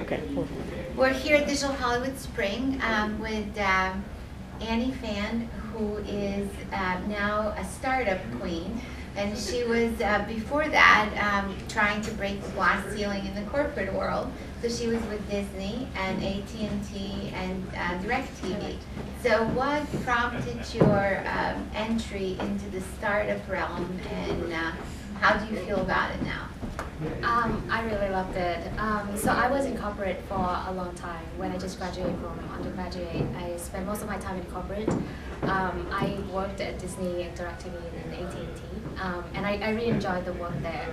Okay. We're here at Digital Hollywood Spring with Annie Phan, who is now a startup queen. And she was, before that, trying to break the glass ceiling in the corporate world. So she was with Disney and AT&T and DirecTV. So what prompted your entry into the startup realm, and how do you feel about it now? I really loved it. So I was in corporate for a long time. When I just graduated from undergraduate, I spent most of my time in corporate. I worked at Disney and DirecTV and AT&T, and I really enjoyed the work there.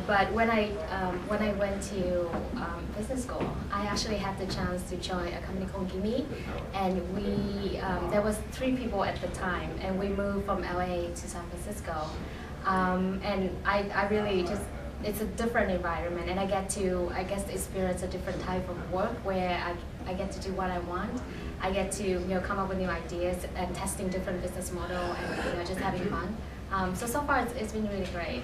But when I went to business school, I actually had the chance to join a company called Gimme, and there was 3 people at the time, and we moved from LA to San Francisco. And I really just, it's a different environment, and I get to, experience a different type of work where I get to do what I want. I get to, come up with new ideas and testing different business model and, just having fun. So far it's been really great.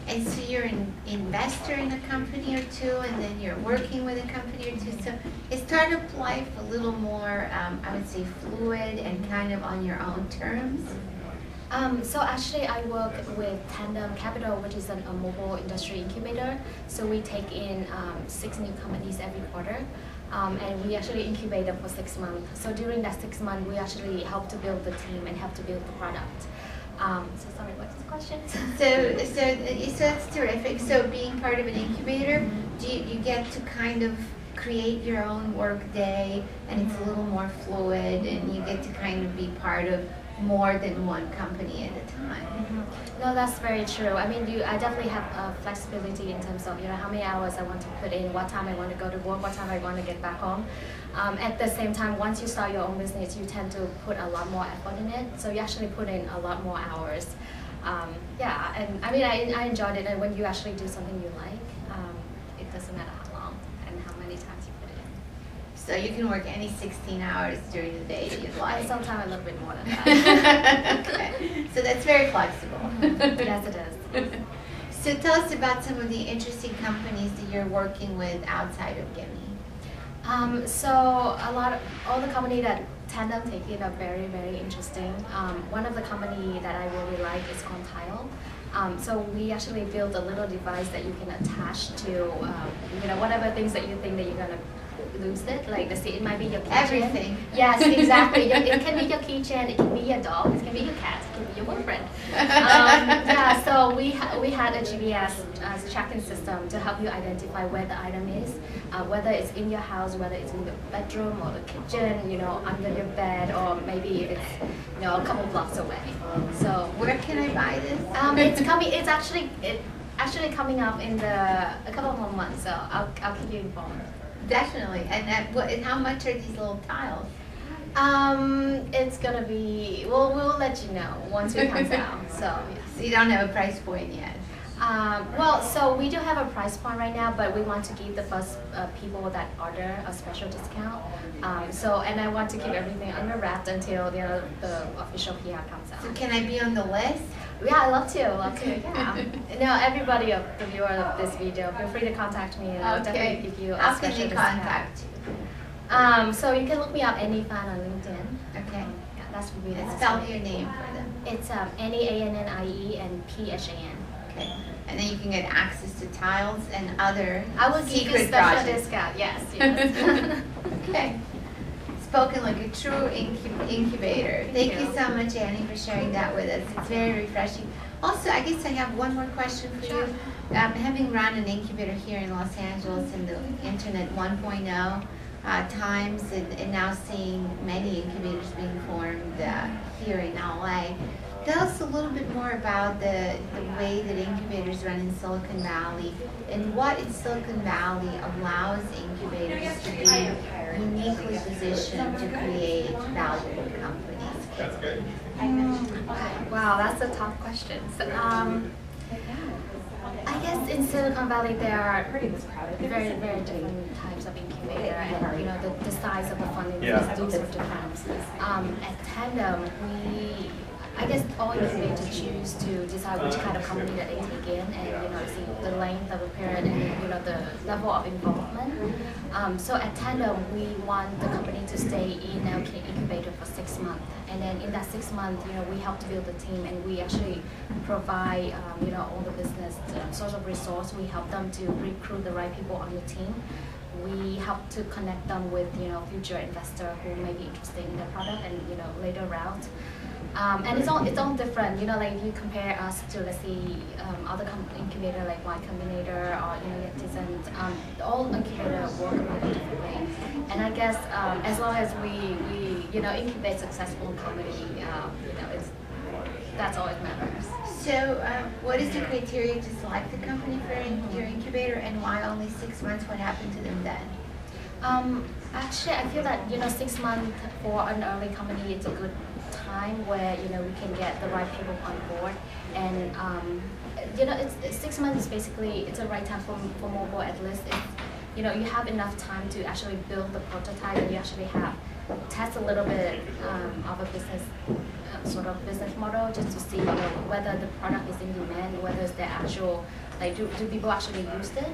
And so you're an investor in a company or two, and then you're working with a company or two. So is startup life a little more, I would say, fluid and kind of on your own terms? So actually I work with Tandem Capital, which is a mobile industry incubator. So we take in 6 new companies every quarter. And we actually incubate them for 6 months. So during that 6 months, we actually help to build the team and help to build the product. So sorry, what's the question? So that's terrific. So being part of an incubator, do you get to kind of create your own work day, and it's a little more fluid, and you get to kind of be part of more than one company at a time? Mm-hmm. No, that's very true. I mean, I definitely have flexibility in terms of how many hours I want to put in, what time I want to go to work, what time I want to get back home. At the same time, once you start your own business, you tend to put a lot more effort in it. So you actually put in a lot more hours. Yeah, and I mean, I enjoyed it. And when you actually do something you like, it doesn't matter how long and how many times you put it in. So you can work any 16 hours during the day that you'd like. And sometimes a little bit more than that. Okay, so that's very flexible. Yes, it is. So tell us about some of the interesting companies that you're working with outside of Gimme. So all the company that Tandem take in are very, very interesting. One of the company that I really like is called Tile. So we actually built a little device that you can attach to, whatever things that you think that you're gonna lose it. Like it might be your keychain. Everything. Yes, exactly. It can be your keychain. It can be your dog. It can be your cat. It can be your boyfriend. Yeah. So we had a GPS tracking system to help you identify where the item is, whether it's in your house, whether it's in the bedroom or the kitchen, under your bed, or maybe if it's a couple blocks away. So where can I buy this? It's coming. It's actually coming up in a couple more months. So I'll keep you informed. Definitely. And how much are these little tiles? It's gonna be. We'll let you know once it comes out. So yes. So you don't have a price point yet. Well, so we do have a price point right now, but we want to give the first people that order a special discount. And I want to keep everything under wrapped until the official PR comes out. So can I be on the list? Yeah, I love to. Yeah. Everybody of the viewer of this video, feel free to contact me, and I'll definitely give you a How special can they discount. contact you? So you can look me up Annie Phan on LinkedIn. Okay. Yeah, that's really And spell your name for them. It's Annie Annie and Phan. Okay. And then you can get access to tiles and other I will give you a secret special projects. discount. Yes. Okay. Spoken like a true incubator. Thank you so much, Annie, for sharing that with us. It's very refreshing. Also, I guess I have one more question for you. Having run an incubator here in Los Angeles in the Internet 1.0 times, and now seeing many incubators being formed here in LA, tell us a little bit more about the way that incubators run in Silicon Valley, and what in Silicon Valley allows incubators to be uniquely positioned to create valuable companies. That's good. Wow, that's a tough question. So, I guess in Silicon Valley there are very, very different types of incubator, and the size of the funding is different. At Tandem, I guess all incubators choose to decide which kind of company that they take in, and see the length of the period and the level of involvement. So at Tandem, we want the company to stay in our incubator for 6 months, and then in that 6 months, we help to build the team, and we actually provide all the business source of resource. We help them to recruit the right people on the team. We help to connect them with future investor who may be interested in the product and later round. And it's all different. Like if you compare us to, let's say, other incubator like Y Combinator or Netizen, all incubator work a little differently. And I guess as long as we incubate successful company, that's all it matters. So, what is the criteria to select the company for your incubator, and why only 6 months? What happened to them then? Actually, I feel that 6 months for an early company is a good time where we can get the right people on board, and it's 6 months is basically it's a right time for mobile. At least you have enough time to actually build the prototype, and you actually have test a little bit of a business sort of business model, just to see whether the product is in demand, whether it's the actual, like do people actually use it,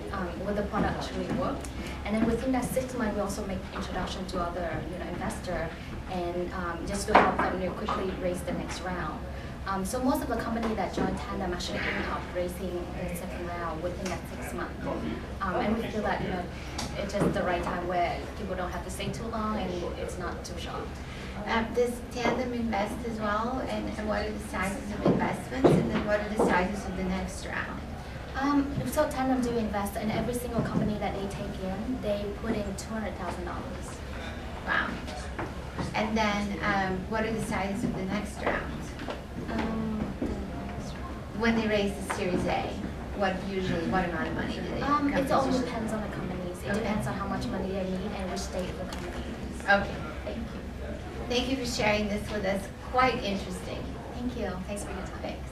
will the product actually work. And then within that 6 months, we also make introduction to other investor, and just to help them quickly raise the next round. So most of the company that join Tandem actually end up raising the second round within that 6 months. And we feel that it's just the right time where people don't have to stay too long and it's not too short. Does Tandem invest as well, and what are the sizes of investments, and then what are the sizes of the next round? So Tandem do invest in every single company that they take in. They put in $200,000. Wow. And then what are the sizes of the next round? When they raise the Series A, what amount of money do they? It all depends on the companies. It depends on how much money they need and which state of the company is. Okay, thank you. Thank you for sharing this with us. Quite interesting. Thank you. Thanks for your time. Thanks.